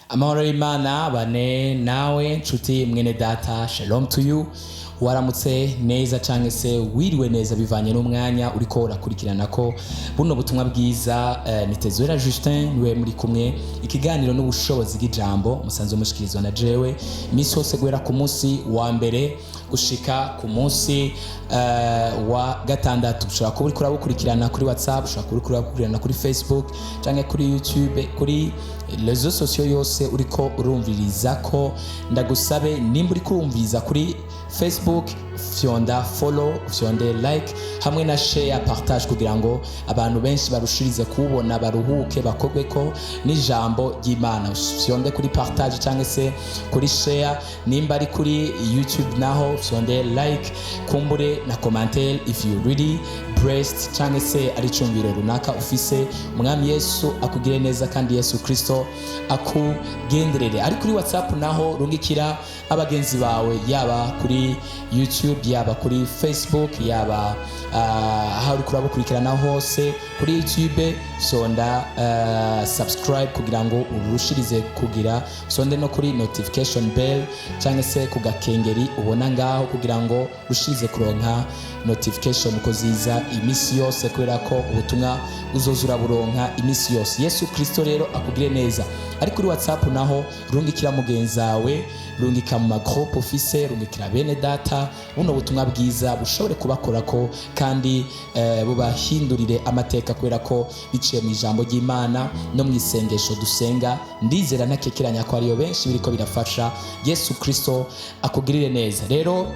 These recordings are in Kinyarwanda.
Amahoro y'Imana bane nawe nshuti mwene data, shalom to you. Waramutse neza canke se wiriwe neza bivanye n'umwanya uriko urakurikirana ko buno butumwa bwiza. Nitezuwera Justin niwe muri kumwe, ikiganiro n'ubushobozi bw'ijambo musanzwe mushikirizwa na jewe imisi hose guhera ku munsi wa mbere gushika ku munsi wa gatandatu. Ushobora kuba uriko urabukurikirana kuri WhatsApp, ushobora kuba uriko urabukurikirana kuri Facebook canke kuri YouTube, kuri rezo sosiyo yose uriko urumviriza ko. Ndagusabe nimba uriko urumviriza kuri Facebook, fyonda follow, fyonde like hamwe na share, partage kugira ngo abantu benshi barushirize kubona, baruhuke, bakogwe ko n'ijambo ry'Imana. Fyonde kuri partage cyangwa se kuri share. Nimba ari kuri YouTube naho fyonde like, kumbure na commentaire if you really blessed cyangwa se ari cyumviro runaka ufise. Umwami Yesu akugire neza kandi Yesu Kristo akugenderere. Ari kuri WhatsApp naho rungikira abagenzi bawe, yaba kuri YouTube, yaba kuri Facebook, yaba aho uri kurabukurikirana hose kuri YouTube. Sonda subscribe kugira ngo urushirize kugira, sonde no kuri notification bell cyangwa se kugakengeri ubona ngaho kugira ngo urushirize kuronka notification ko ziza imisi yose, kubera ko ubutumwa uzozura buronka imisi yose. Yesu Kristo rero akugire neza. Ari kuri WhatsApp naho rungikira mugenzawe, rungika mu magroupe office, rungikira bene data, buno butumwa bwiza bushobore kubakora ko kandi bubahindurire amateka, kubera ko biciye mu ijambo ry'Imana no mu isengesho dusenga. Ndizera ntakekeranya ko ariyo benshi biriko birafasha. Yesu Kristo akugirire neza. Rero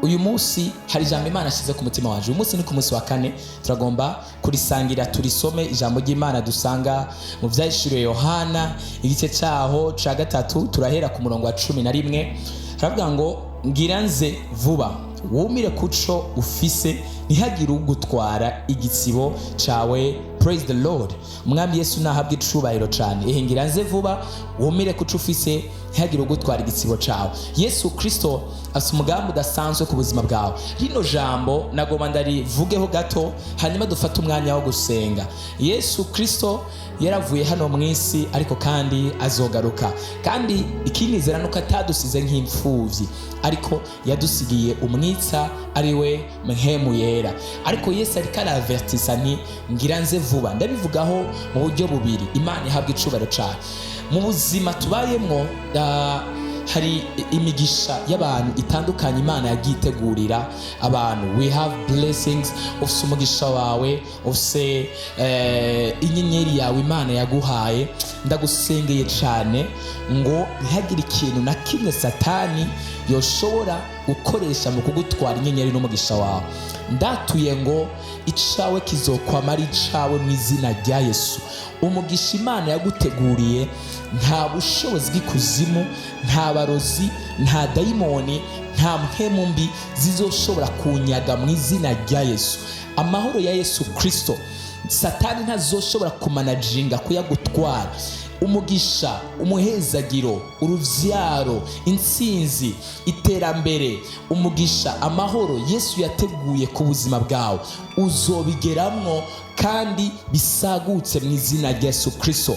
uyu munsi hari ijambo Imana ashize ku mutima wanje. Uyu munsi ni ku munsi wa kane, turagomba kurisangira turisome ijambo ry'Imana dusanga mu vyahishuriwe Yohana igice cyaho ca gatatu, turahera ku murongo wa 11. Haravuga ngo ngira nze vuba, wumire kuco ufise, ntihagire ugutwara igitsibo cawe. Praise the Lord. Umwami Yesu nahabwe icubahiro cyane. Ngira nze vuba, wumire kuco ufise, ntihagire ugutwara igitsibo cawe. Yesu Kristo afite umugambi udasanzwe ku buzima bwawe. Rino jambo nagomba ndarivugeho gato, hanyuma dufate umwanya wo gusenga. Yesu Kristo yaravuye hano mu isi, ariko kandi azogaruka. Kandi ikinizera nuko atadusize nk'imfuvyi, ariko yadusigiye umwitsa ariwe Mpemu Yera. Ariko Yesu ariko aravertisa nti ngira nze vuba. Ndabivugaho mu buryo bubiri. Imana ihabwe icubahiro cyane. Mu buzima tubayemwo hari imigisha y'abantu itandukanye Imana yagitegurira abantu. We have blessings. Ufise umugisha wawe, ufise inyenyeri yawe Imana yaguhaye. Ndagusengeye cyane ngo ntihagire ikintu na kimwe Satani yoshobora gukoresha mu kugutwara inyenyeri n'umugisha wawe. Ndatuye ngo icawe kizokwama ari icawe mu izina rya Yesu. Umugisha Imana yaguteguriye nta bushobozi bw'ikuzimu, nta barozi, nta dayimoni, nta mpemu mbi zizoshobora kunyaga mu izina rya Yesu. Amahoro ya Yesu Kristo Satani ntazoshobora kumanajinga kuyagutwara. Umugisha, umuhezagiro, uruvyaro, intsinzi, iterambere, umugisha, amahoro Yesu yateguye ku buzima bwawe uzobigeramwo kandi bisagutse mu izina rya Yesu Kristo.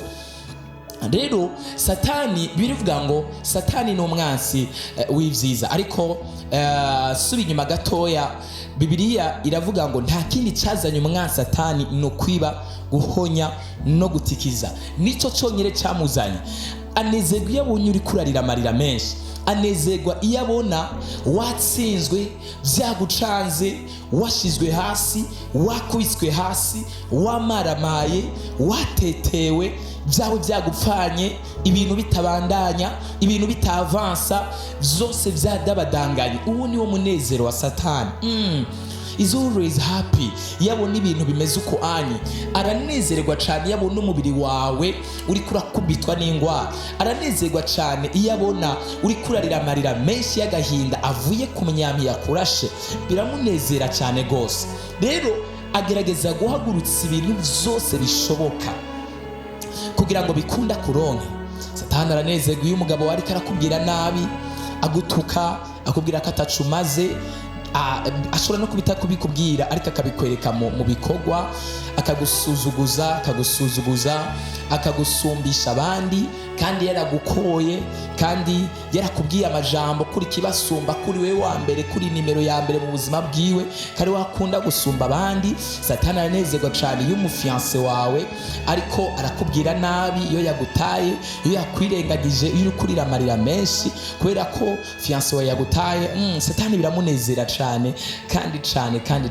Rero Satani birivuga ngo Satani ni umwansi w'ivyiza, ariko subi inyuma gatoya Bibiliya iravuga ngo nta kindi cyazanye umwansi Satani no kwiba, guhonya no gutikiza. Nico cyonyere cyamuzanye. Anezerwa iyo abonye uri kurarira amarira menshi, anezerwa iyo abona watsinzwe, vyagucanze, washizwe hasi, wakubiswe hasi, wamaramaye, watetewe, vyawe vyagupfanye, ibintu bitabandanya, ibintu bitavansa, vyose vyadabadanganye. Uwo ni wo munezero wa Satani. Is always happy yabona ibintu bimeze uko anyi. Aranezerwa cyane yabona umubiri wawe uri kurakubitwa n'ingwara. Aranezerwa cyane yabona uri kurarira amarira menshi y'agahinda avuye ku myami yakurashe. Biramunezera cyane gose. Rero agerageza guhagurutsa ibintu byose bishoboka kugira ngo bikunda kuronke. Satani aranezerwa iyo umugabo wari karakubwira nabi, agutuka, akubwira ko atacumaze, ashobora no kubikubwira ariko akabikwereka mu bikorwa, akagusuzuguza akagusumbisha abandi, kandi yaragukoye, kandi yarakubwiye amajambo kuri kibasumba, kuri we wa mbere, kuri nimero ya mbere mu buzima bwiwe, kari wakunda gusumba abandi. Satani aranezerwa cyane iyo umufiance wawe ariko arakubwira nabi, iyo yagutaye, iyo yakwirengagije, iyo uri kurira amarira menshi kubera ko fiance wawe yagutaye. Satani biramunezera cyane kandi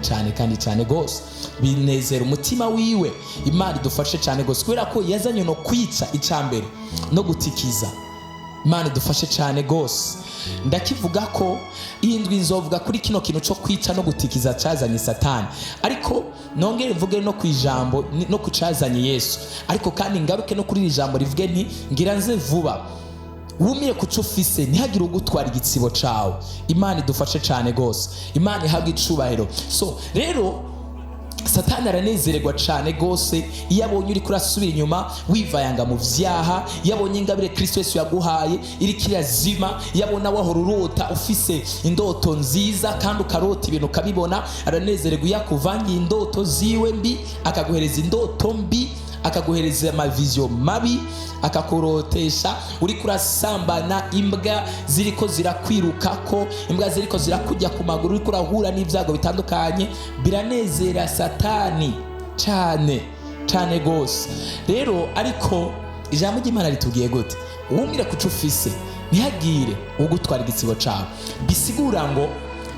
cyane gose, binezera umutima wiwe. Imana idufashe cyane gose kubera ko yazanye no kwica icambere no gutikiza. Imana idufashe cyane gose. Ndakivuga ko indwi nzovuga kuri kino kintu cyo kwica no gutikiza cyazanye Satani, ariko nongere mvuge no kwijambo no kucazanye Yesu, ariko kandi ngaruke no kuri ijambo rivuge nti ngira nze vuba. Wumire kuco ufise ntihagire ugutwara igitsibo cawe. Imana idufashe cyane gose, Imana ihabwe icubahiro. So rero Satani aranezererwa cyane gose iyo abonye uri kurasubira inyuma wivayanga mu vyaha, yabonye ingabire Kristo Yesu yaguhaye iri kirazima, yabona wahora urota ufise indoto nziza kandi ukarota ibintu ukabibona. Aranezererwa iyo akuvangiye indoto ziwe mbi, akaguhereza indoto mbi, akaguhereza amavision mabi, akakurotesha uri kurasambana, imbwa ziriko zirakwirukako, imbwa ziriko zirakujya ku maguru, uri kurahura n'ibyago bitandukanye. Biranezera Satani cyane gose. Rero ariko ijambo ry'Imana ritubwiye gute? Wumire kuco ufise ntihagire ugutwara igitsibo cawe. Bisigura ngo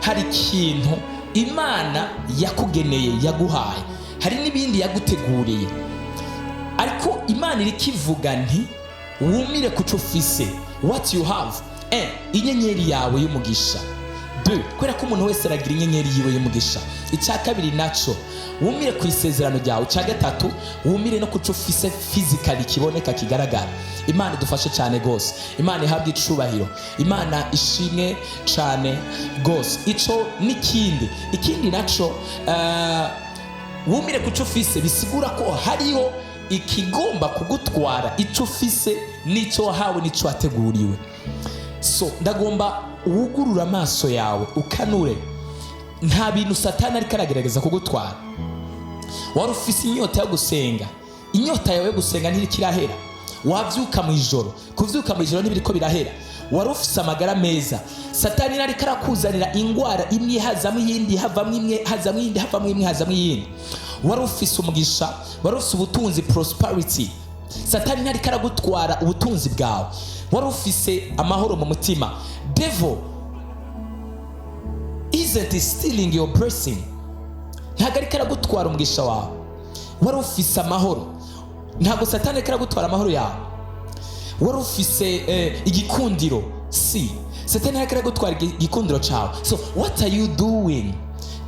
hari ikintu Imana yakugeneye, yaguhaye, hari n'ibindi yaguteguriye, ariko Imana irikivuga nti wumire kuco ufise, what you have. Inyenyeri yawe y'umugisha. 2, kubera ko umuntu wese aragira inyenyeri yiwe y'umugisha. Icya kabiri naco wumire ku isezerano ryawe. Icya gatatu wumire no kuco ufise physically kiboneka kigaragara. Imana idufashe cyane gose, Imana ihabwe icubahiro, Imana ishimwe cyane gose. Ico ikindi naco wumire kuco ufise bisigura ko hariho ikigomba kugutwara ico ufise nico wahawe nico wateguriwe. So ndagomba wugurura amaso yawe ukanure, nta bintu Satani ariko aragerageza kugutwara. Wari ufise inyota yo gusenga, inyota yawe yo gusenga ntirikirahera. Wavyuka mu ijoro, kuvyuka mu ijoro ntibiriko birahera. Wari ufise amagara meza, Satani ariko arakuzanira ingwara imwe hazamwe iyindi, havamwe imwe hazamwe iyindi, havamwe imwe hazamwe iyindi. Wari ufise umugisha, wari ufise ubutunzi, prosperity, Satani ariko aragutwara ubutunzi bwawe. Wari ufise amahoro mu mutima, devil isn't stealing your blessing. Ntabwo ariko aragutwara umugisha wawe. Wari ufise amahoro, ntabwo Satani ariko aragutwara amahoro yawe. Wari ufise igikundiro, Satani ariko aragutwara igikundiro cawe. So what are you doing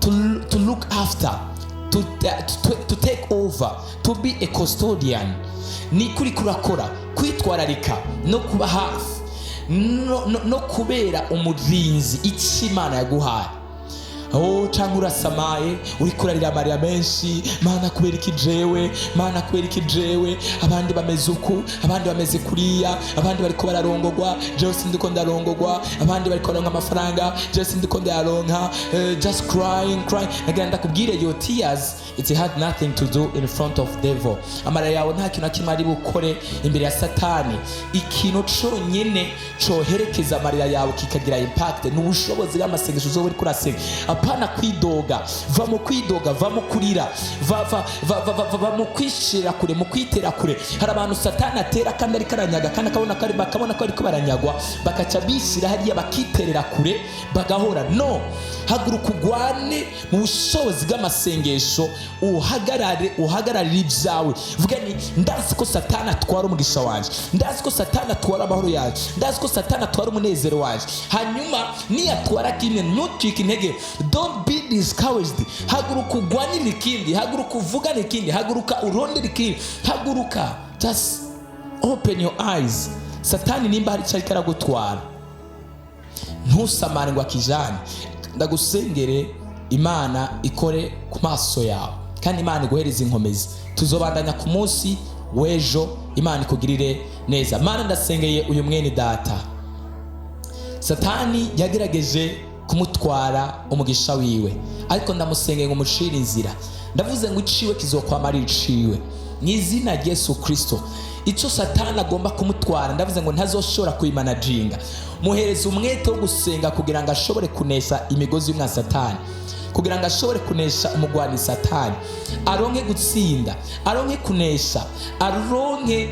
to look after, to take over, to be a custodian? Ni kuri kurakora kwitwararika no kuba hafi no kubera umurinzi Imana yaguhaye. Cyangwa urasamaye uri kurarira amarira menshi, Mana kubera iki jewe, Mana kubera iki jewe, abandi bameze uku, abandi bameze kuriya, abandi bariko bararongogwa, jewe sindiko ndarongogwa, abandi bariko baronka amafaranga, jewe sindiko ndayaronka, just crying. Nagira ndakubwire your tears, it had nothing to do in front of devil. Amarira yawe nta kintu kimwe ari bukore imbere ya Satani. Ikintu cyonyene coherekeza amarira yawe kikagira impact ni ubushobozi bw'amasengesho uzoba uri kurasenga. Apana kwidoga, va mu kwidoga, va mu kurira, va mu kwishira kure, mu kwitera kure. Hari abantu Satani atera kandi ari karanyaga, kandi bakabona ko ariko baranyagwa, bakaca bishira hariya bakiterera kure bagahora. No, haguruka ugwane mu bushobozi bw'amasengesho, uhagararire ibyawe. Vuga ni ndazi ko Satani atwara umugisha wanje, ndazi ko Satani atwara amahoro yaje, ndazi ko Satani atwara umunezero waje. Hanyuma niyatwara kimwe ntucike intege, don't be discouraged. Haguruka ugwanire ikindi, haguruka uvugane ikindi, haguruka urondere ikindi, haguruka, just open your eyes. Satani nimba hari cyari karagutwara, ntusamare ngo akijane. Ndagusengere Imana ikore ku maso yawe, kandi Imana iguhereze inkomezi. Tuzobandanya ku munsi w'ejo, Imana ikugirire neza. Mana ndasengeye uyu mwene data, Satani yagerageje kumutwara umugisha wiwe, ariko ndamusengeye ngo mucire inzira. Ndavuze ngo iciwe kizokwama ari iciwe mu izina rya Yesu Kristo. Icyo Satani agomba kumutwara ndavuze ngo ntazoshobora kuyimanaginga. Muhereza umwete wo gusenga kugira ngo ashobore kunesha imigozi y'umwa Satani, kugira ngo ashobore kunesha umugwani Satani, aronke gutsinda, aronke kunesha, aronke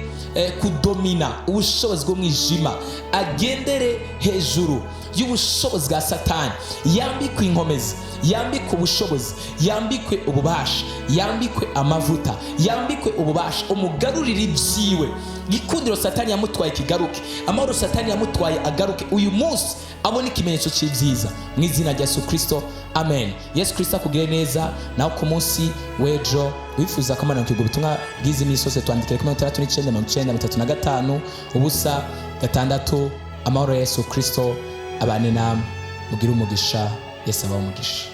kudomina ubushobozi bw'umwijima, agendere hejuru y'ubushobozi bwa Satani, yambikwe inkomezi, yambikwe ubushobozi, yambikwe ububasha, yambikwe amavuta, yambikwe ububasha, umugarurire ibyiwe. Gikundiro Satani yamutwaye kigaruke, amahoro Satani yamutwaye agaruke uyu munsi, abone ikimenyetso cy'ibyiza mu izina rya Yesu Kristo, amen. Yesu Kristo akugire neza. Naho ku munsi w'ejo wifuza kumana kwiga ubutumwa bw'izi misozi, twandikire kuri 6995 ubusa 6. Amahoro ya Yesu Kristo abane namwe, mugire umugisha. Yesu abahe umugisha.